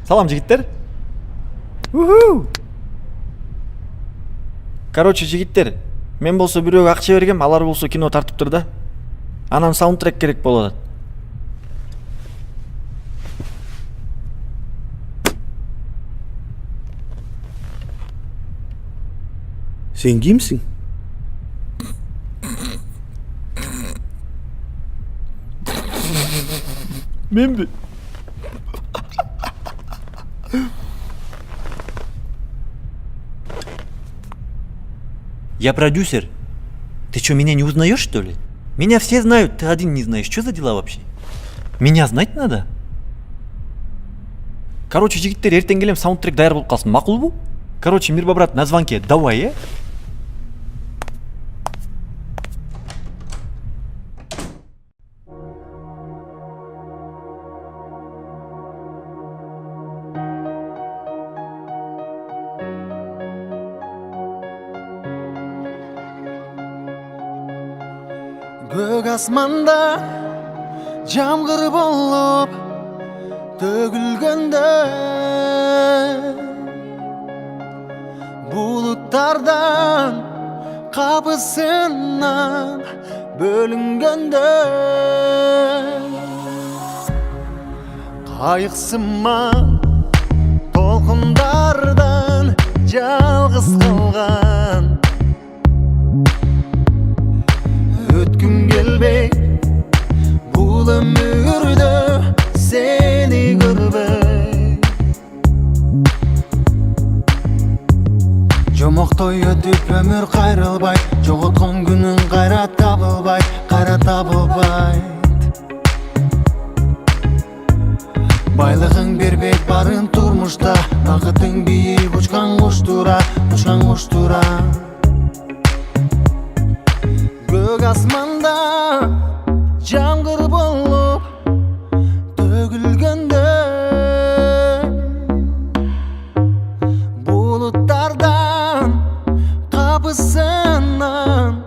Салам жигиттер. Короче, жигиттер, мен болсо бирөөгө акча бергем, алар болсо кино тартыптыр да. Анан саундтрек керек болуп атат. Sen kimsin? Менби? Я продюсер. Ты что, меня не узнаешь, что ли? Меня все знают, ты один не знаешь. Что за дела вообще? Меня знать надо? Короче, жигиттер, эртең келем саундтрек даяр болуп калсын, макулбу? Короче, Мирба брат на звонке, давай, Көк асманда жамгыр болуп төгүлгөндө булуттардан капысынан бөлүнгөндө кайыксыма толкундардан жалгыз калган өткүм келбей бул өмүрдө сени көрбөй жомоктой өтүп өмүр кайрылбай жоготкон күнүң кайра табылбайт байлыгың бербейт барын турмушта бакытың бийик учкан куштура көк асманда жамгыр болуп төгүлгөндө булуттардан капысынан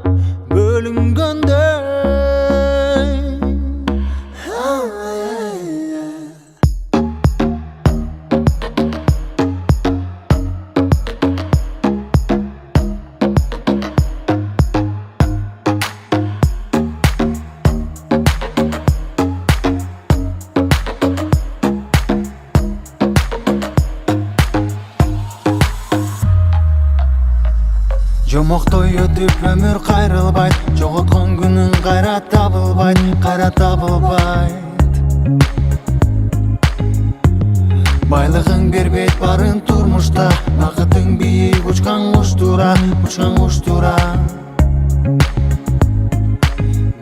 бөлүнгөндө жомоктой өтүп өмүр кайрылбайт жоготкон күнүң кайра табылбайт байлыгың бербейт барын турмушта бакытың бийик учкан куштура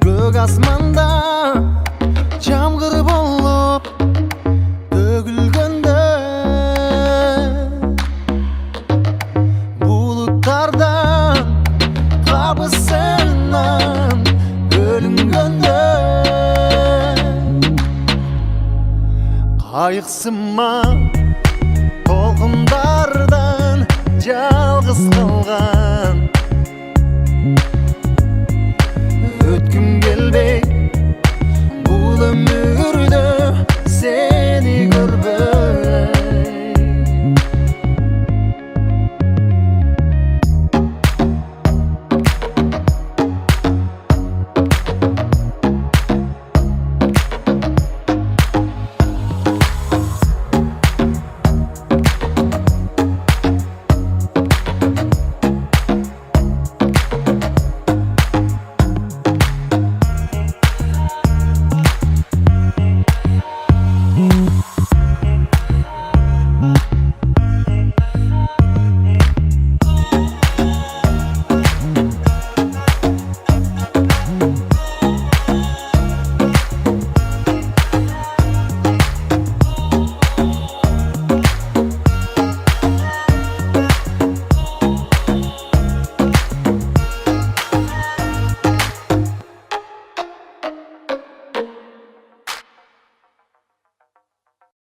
көк асманда жамгыр болуп төгүлгөндө булуттардан капысынан бөлүнгөндө кайыксыма толкундардан жалгыз калган